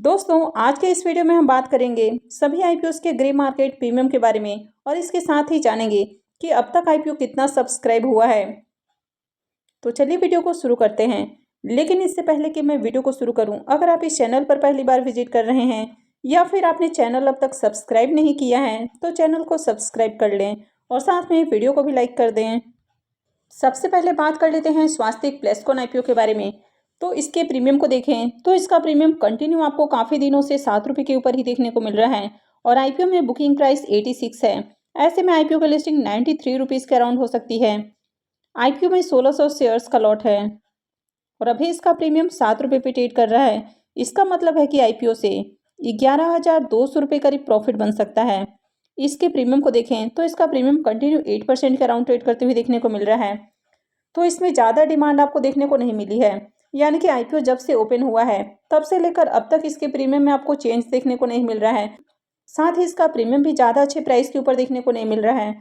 दोस्तों आज के इस वीडियो में हम बात करेंगे सभी आईपीओस के ग्रे मार्केट प्रीमियम के बारे में और इसके साथ ही जानेंगे कि अब तक आईपीओ कितना सब्सक्राइब हुआ है। तो चलिए वीडियो को शुरू करते हैं। लेकिन इससे पहले कि मैं वीडियो को शुरू करूं, अगर आप इस चैनल पर पहली बार विजिट कर रहे हैं या फिर आपने चैनल अब तक सब्सक्राइब नहीं किया है तो चैनल को सब्सक्राइब कर लें और साथ में वीडियो को भी लाइक कर दें। सबसे पहले बात कर लेते हैं स्वास्तिक प्लेस्कोन आईपीओ के बारे में। तो इसके प्रीमियम को देखें तो इसका प्रीमियम कंटिन्यू आपको काफ़ी दिनों से 7 रुपये के ऊपर ही देखने को मिल रहा है और आईपीओ में बुकिंग प्राइस 86 है। ऐसे में आईपीओ की लिस्टिंग 93 रुपीज़ के अराउंड हो सकती है। आईपीओ में 1600 शेयर्स का लॉट है और अभी इसका प्रीमियम 7 रुपये पे ट्रेड कर रहा है। इसका मतलब है कि आईपीओ से 11,200 रुपये करीब प्रॉफिट बन सकता है। इसके प्रीमियम को देखें तो इसका प्रीमियम कंटिन्यू 8% के अराउंड ट्रेड करते हुए देखने को मिल रहा है। तो इसमें ज़्यादा डिमांड आपको देखने को नहीं मिली है, यानी कि आईपीओ जब से ओपन हुआ है तब से लेकर अब तक इसके प्रीमियम में आपको चेंज देखने को नहीं मिल रहा है। साथ ही इसका प्रीमियम भी ज़्यादा अच्छे प्राइस के ऊपर देखने को नहीं मिल रहा है।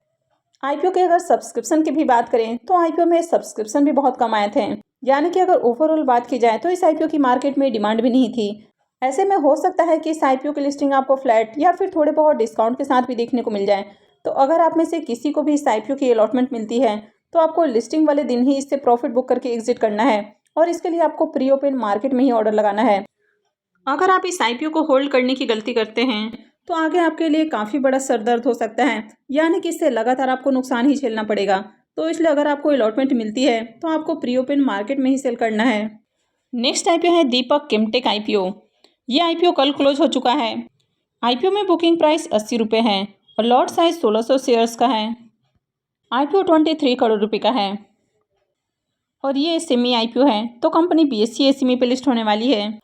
आईपीओ के अगर सब्सक्रिप्शन की भी बात करें तो आईपीओ में सब्सक्रिप्शन भी बहुत कम आए थे, यानी कि अगर ओवरऑल बात की जाए तो इस आईपीओ की मार्केट में डिमांड भी नहीं थी। ऐसे में हो सकता है कि इस आईपीओ की लिस्टिंग आपको फ्लैट या फिर थोड़े बहुत डिस्काउंट के साथ भी देखने को मिल जाए। तो अगर आप में से किसी को भी इस आईपीओ की अलॉटमेंट मिलती है तो आपको लिस्टिंग वाले दिन ही इससे प्रॉफिट बुक करके एग्जिट करना है और इसके लिए आपको प्री ओपन मार्केट में ही ऑर्डर लगाना है। अगर आप इस आईपीओ को होल्ड करने की गलती करते हैं तो आगे आपके लिए काफ़ी बड़ा सरदर्द हो सकता है, यानी कि इससे लगातार आपको नुकसान ही झेलना पड़ेगा। तो इसलिए अगर आपको अलॉटमेंट मिलती है तो आपको प्री ओपन मार्केट में ही सेल करना है। नेक्स्ट आईपीओ है दीपक केमटेक आईपीओ। ये आईपीओ कल क्लोज हो चुका है। आईपीओ में बुकिंग प्राइस 80 रुपये है और लॉट साइज 1600 शेयर्स का है। आईपीओ 23 करोड़ रुपए का है और ये सेमी आईपीओ है, तो कंपनी बीएसई एसएमई पे लिस्ट होने वाली है।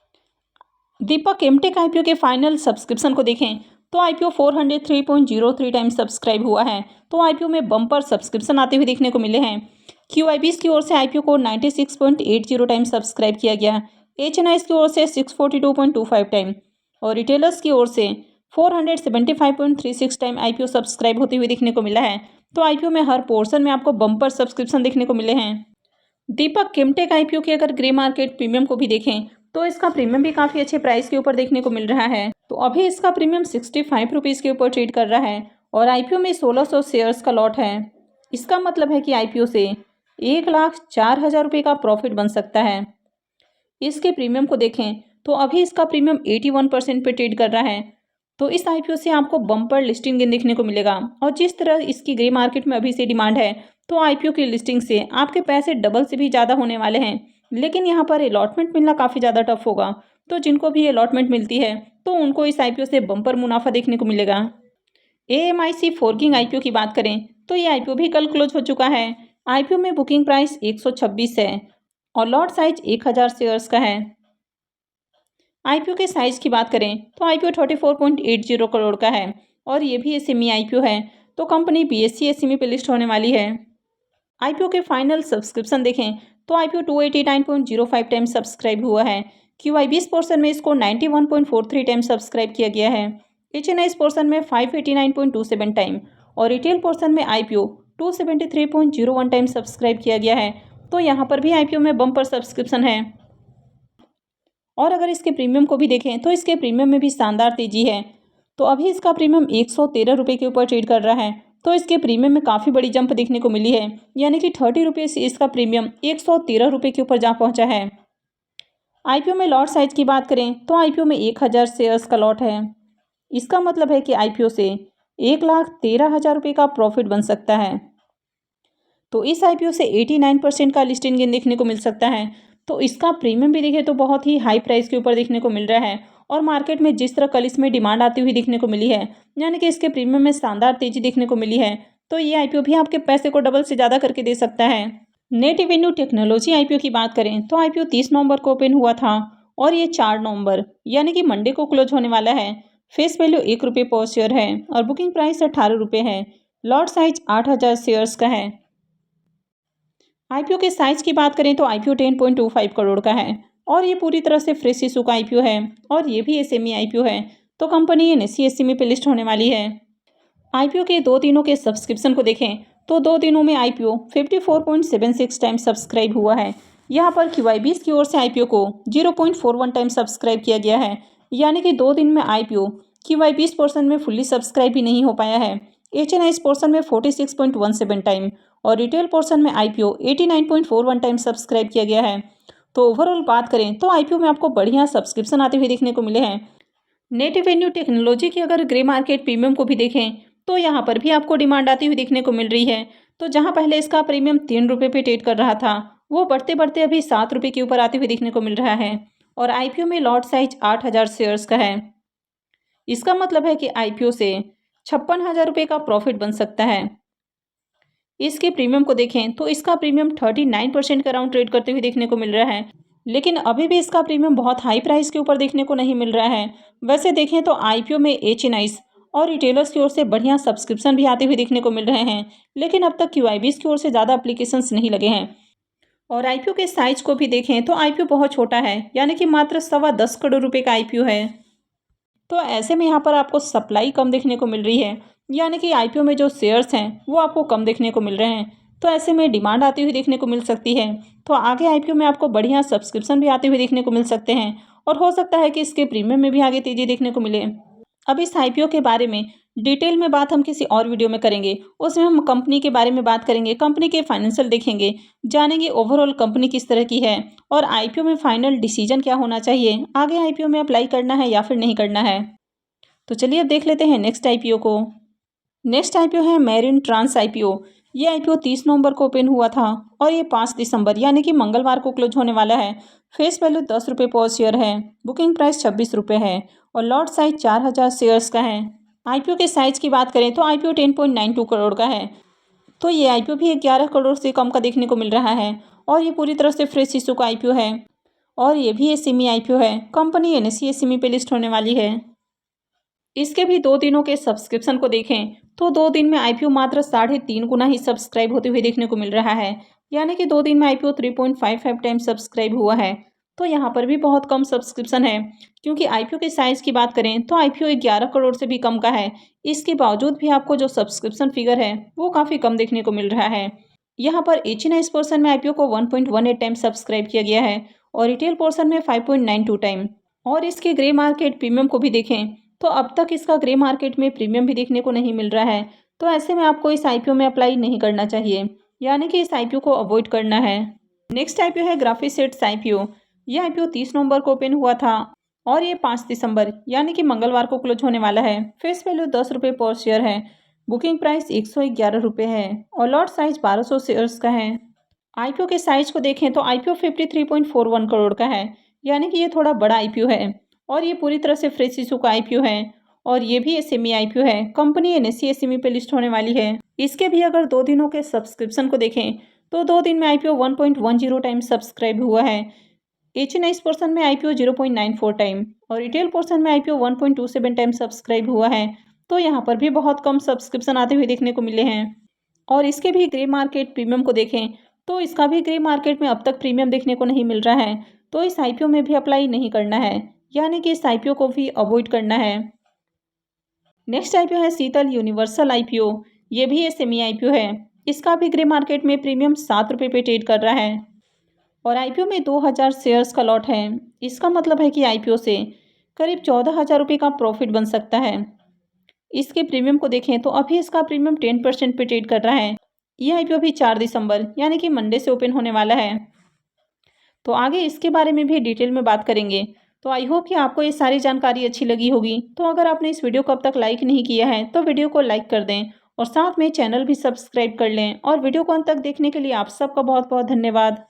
दीपक केमटेक आईपीओ के फाइनल सब्सक्रिप्शन को देखें तो आईपीओ 403.03 टाइम सब्सक्राइब हुआ है। तो आईपीओ में बम्पर सब्सक्रिप्शन आते हुए देखने को मिले हैं। क्यूआईबीज की ओर से आईपीओ को 96.80 टाइम सब्सक्राइब किया गया, एचएनआईज की ओर से 642.25 टाइम और रिटेलर्स की ओर से 475.36 टाइम आईपीओ सब्सक्राइब होते हुए देखने को मिला है। तो आईपीओ में हर पोर्शन में आपको बम्पर सब्सक्रिप्शन देखने को मिले हैं। दीपक केमटेक आईपीओ के अगर ग्रे मार्केट प्रीमियम को भी देखें तो इसका प्रीमियम भी काफ़ी अच्छे प्राइस के ऊपर देखने को मिल रहा है। तो अभी इसका प्रीमियम 65 रुपीज़ के ऊपर ट्रेड कर रहा है और आईपीओ में 1600 शेयर्स का लॉट है। इसका मतलब है कि आईपीओ से 1,04,000 रुपये का प्रॉफिट बन सकता है। इसके प्रीमियम को देखें तो अभी इसका प्रीमियम 81% पे ट्रेड कर रहा है। तो इस आईपीओ से आपको बम्पर लिस्टिंग गेन देखने को मिलेगा और जिस तरह इसकी ग्रे मार्केट में अभी से डिमांड है तो आईपीओ की लिस्टिंग से आपके पैसे डबल से भी ज़्यादा होने वाले हैं। लेकिन यहाँ पर अलॉटमेंट मिलना काफ़ी ज़्यादा टफ होगा, तो जिनको भी अलॉटमेंट मिलती है तो उनको इस आईपीओ से बम्पर मुनाफा देखने को मिलेगा। एएमआईसी फोर्किंग आईपीओ की बात करें तो ये आईपीओ भी कल क्लोज हो चुका है। आईपीओ में बुकिंग प्राइस 126 है और लॉट साइज 1000 शेयर्स का है। आईपीओ के साइज़ की बात करें तो आईपीओ 34.80 करोड़ का है और ये भी एसएमई आईपीओ है, तो कंपनी बीएसई एसएमई पे लिस्ट होने वाली है। आईपीओ के फाइनल सब्सक्रिप्शन देखें तो आईपीओ 289.05 टाइम सब्सक्राइब हुआ है। क्यूआईबीज पोर्शन में इसको 91.43 टाइम सब्सक्राइब किया गया है, एचएनआईज पोर्शन में 589.27 टाइम और रिटेल पोर्शन में आईपीओ 273.01 टाइम सब्सक्राइब किया गया है। तो यहाँ पर भी आईपीओ में बम्पर सब्सक्रिप्शन है। और अगर इसके प्रीमियम को भी देखें तो इसके प्रीमियम में भी शानदार तेजी है। तो अभी इसका प्रीमियम 113 रुपये के ऊपर ट्रेड कर रहा है, तो इसके प्रीमियम में काफ़ी बड़ी जंप देखने को मिली है, यानी कि 30 रुपये से इसका प्रीमियम 113 रुपये के ऊपर जा पहुंचा है। आईपीओ में लॉट साइज की बात करें तो आईपीओ में 1000 शेयर्स का लॉट है। इसका मतलब है कि आईपीओ से 1,13,000 रुपये का प्रॉफिट बन सकता है। तो इस आईपीओ से 89% का लिस्टिंग गेन देखने को मिल सकता है। तो इसका प्रीमियम भी देखें तो बहुत ही हाई प्राइस के ऊपर देखने को मिल रहा है और मार्केट में जिस तरह कल इसमें डिमांड आती हुई देखने को मिली है, यानी कि इसके प्रीमियम में शानदार तेजी देखने को मिली है, तो ये आईपीओ भी आपके पैसे को डबल से ज़्यादा करके दे सकता है। नेट एवेन्यू टेक्नोलॉजी आईपीओ की बात करें तो आईपीओ 30 नवंबर को ओपन हुआ था और ये 4 नवंबर यानी कि मंडे को क्लोज होने वाला है। फेस वैल्यू 1 रुपये पर शेयर है और बुकिंग प्राइस 18 रुपये है। लॉट साइज 8000 शेयर्स का है। आईपीओ के साइज की बात करें तो आईपीओ 10.25 करोड़ का है और ये पूरी तरह से फ्रेश इशू का आईपीओ है और ये भी एसएमई आईपीओ है, तो कंपनी एनएसई एसएमई पे लिस्ट होने वाली है। आईपीओ के 2 दिनों के सब्सक्रिप्शन को देखें तो 2 दिनों में आईपीओ 54.76 टाइम सब्सक्राइब हुआ है। यहाँ पर क्यूआईबीज की ओर से आईपीओ को 0.41 टाइम सब्सक्राइब किया गया है, यानी कि 2 दिन में आईपीओ QY 20% में फुल्ली सब्सक्राइब भी नहीं हो पाया है। HNI इस पोर्शन में 46.17 टाइम और रिटेल पोर्शन में आईपीओ 89.41 टाइम सब्सक्राइब किया गया है। तो ओवरऑल बात करें तो आईपीओ में आपको बढ़िया सब्सक्रिप्शन आते हुए देखने को मिले हैं। नेट एवेन्यू टेक्नोलॉजी की अगर ग्रे मार्केट प्रीमियम को भी देखें तो यहाँ पर भी आपको डिमांड आती हुई देखने को मिल रही है। तो जहाँ पहले इसका प्रीमियम 3 रुपये पे ट्रेड कर रहा था, वो बढ़ते बढ़ते अभी 7 रुपये के ऊपर आते हुए देखने को मिल रहा है और आईपीओ में लॉट साइज 8,000 शेयर्स का है। इसका मतलब है कि आईपीओ से 56,000 रुपये का प्रॉफिट बन सकता है। इसके प्रीमियम को देखें तो इसका प्रीमियम 39% का राउंड ट्रेड करते हुए देखने को मिल रहा है, लेकिन अभी भी इसका प्रीमियम बहुत हाई प्राइस के ऊपर देखने को नहीं मिल रहा है। वैसे देखें तो आईपीओ में HNIs और रिटेलर्स की ओर से बढ़िया सब्सक्रिप्शन भी आते हुए देखने को मिल रहे हैं, लेकिन अब तक QIBs की ओर से ज़्यादा एप्लीकेशंस नहीं लगे हैं। और आईपीओ के साइज को भी देखें तो आईपीओ बहुत छोटा है, यानी कि मात्र 10.25 करोड़ रुपये का आईपीओ है। तो ऐसे में यहाँ पर आपको सप्लाई कम देखने को मिल रही है, यानी कि आईपीओ में जो शेयर्स हैं वो आपको कम देखने को मिल रहे हैं। तो ऐसे में डिमांड आती हुई देखने को मिल सकती है। तो आगे आईपीओ में आपको बढ़िया सब्सक्रिप्शन भी आते हुए देखने को मिल सकते हैं और हो सकता है कि इसके प्रीमियम में भी आगे तेजी देखने को मिले। अब इस आईपीओ के बारे में डिटेल में बात हम किसी और वीडियो में करेंगे। उसमें हम कंपनी के बारे में बात करेंगे, कंपनी के फाइनेंशियल देखेंगे, जानेंगे ओवरऑल कंपनी किस तरह की है और आईपीओ में फाइनल डिसीजन क्या होना चाहिए, आगे आईपीओ में अप्लाई करना है या फिर नहीं करना है। तो चलिए अब देख लेते हैं नेक्स्ट आईपीओ को। नेक्स्ट आईपीओ है मेरिन ट्रांस आईपीओ। ये आईपीओ 30 नवंबर को ओपन हुआ था और ये 5 दिसंबर यानी कि मंगलवार को क्लोज होने वाला है। फेस वैल्यू 10 रुपये पर शेयर है। बुकिंग प्राइस 26 रुपये है और लॉट साइज 4,000 शेयर्स का है। आईपीओ के साइज की बात करें तो आईपीओ 10.92 करोड़ का है। तो ये आईपीओ भी 11 करोड़ से कम का देखने को मिल रहा है और ये पूरी तरह से फ्रेश इशू का आईपीओ है और ये भी एसएमई आईपीओ है। कंपनी NSE SME पे लिस्ट होने वाली है। इसके भी 2 दिनों के सब्सक्रिप्शन को देखें तो 2 दिन में आईपीओ मात्र 3.5 गुना ही सब्सक्राइब होते हुए देखने को मिल रहा है, यानी कि 2 दिन में आईपीओ 3.55 टाइम सब्सक्राइब हुआ है। तो यहाँ पर भी बहुत कम सब्सक्रिप्शन है, क्योंकि आईपीओ के साइज़ की बात करें तो आईपीओ 11 करोड़ से भी कम का है। इसके बावजूद भी आपको जो सब्सक्रिप्शन फिगर है वो काफ़ी कम देखने को मिल रहा है। यहाँ पर HNI इस पोर्शन में आईपीओ को 1.18 टाइम सब्सक्राइब किया गया है और रिटेल पोर्शन में 5.92 टाइम। और इसके ग्रे मार्केट प्रीमियम को भी देखें तो अब तक इसका ग्रे मार्केट में प्रीमियम भी देखने को नहीं मिल रहा है। तो ऐसे में आपको इस आईपीओ में अप्लाई नहीं करना चाहिए, यानी कि इस आईपीओ को अवॉइड करना है। नेक्स्ट आईपीओ है ग्राफिसेट्स आईपीओ। यह आईपीओ 30 नवंबर को ओपन हुआ था और ये 5 दिसंबर यानी कि मंगलवार को क्लोज होने वाला है। फेस वैल्यू 10 रुपये पर शेयर है। बुकिंग प्राइस 111 रुपये है और लॉट साइज 1200 शेयर्स का है। आईपीओ के साइज को देखें तो आईपीओ 53.41 करोड़ का है, यानी कि ये थोड़ा बड़ा आईपीओ है और ये पूरी तरह से फ्रेश इशू का आईपीओ है और ये भी एसएमई आईपीओ है। कंपनी NSE SME पे लिस्ट होने वाली है। इसके भी अगर 2 दिनों के सब्सक्रिप्शन को देखें तो 2 दिन में आईपीओ 1.10 टाइम सब्सक्राइब हुआ है। HNI इस पोर्शन में आईपीओ 0.94 टाइम और रिटेल पोर्शन में आईपीओ 1.27 टाइम सब्सक्राइब हुआ है। तो यहाँ पर भी बहुत कम सब्सक्रिप्शन आते हुए देखने को मिले हैं। और इसके भी ग्रे मार्केट प्रीमियम को देखें तो इसका भी ग्रे मार्केट में अब तक प्रीमियम देखने को नहीं मिल रहा है। तो इस आईपीओ में भी अप्लाई नहीं करना है, यानी कि इस आईपीओ को भी अवॉइड करना है। नेक्स्ट आईपीओ है शीतल यूनिवर्सल आईपीओ। ये भी एसएमई आईपीओ है। इसका भी ग्रे मार्केट में प्रीमियम 7 रुपये पे ट्रेड कर रहा है और आईपीओ में 2000 शेयर्स का लॉट है। इसका मतलब है कि आईपीओ से करीब 14,000 रुपये का प्रॉफिट बन सकता है। इसके प्रीमियम को देखें तो अभी इसका प्रीमियम 10% पे ट्रेड कर रहा है। यह आईपीओ भी 4 दिसंबर यानी कि मंडे से ओपन होने वाला है। तो आगे इसके बारे में भी डिटेल में बात करेंगे। तो आई होप कि आपको ये सारी जानकारी अच्छी लगी होगी। तो अगर आपने इस वीडियो को अब तक लाइक नहीं किया है तो वीडियो को लाइक कर दें और साथ में चैनल भी सब्सक्राइब कर लें। और वीडियो को अंत तक देखने के लिए आप सबका बहुत बहुत धन्यवाद।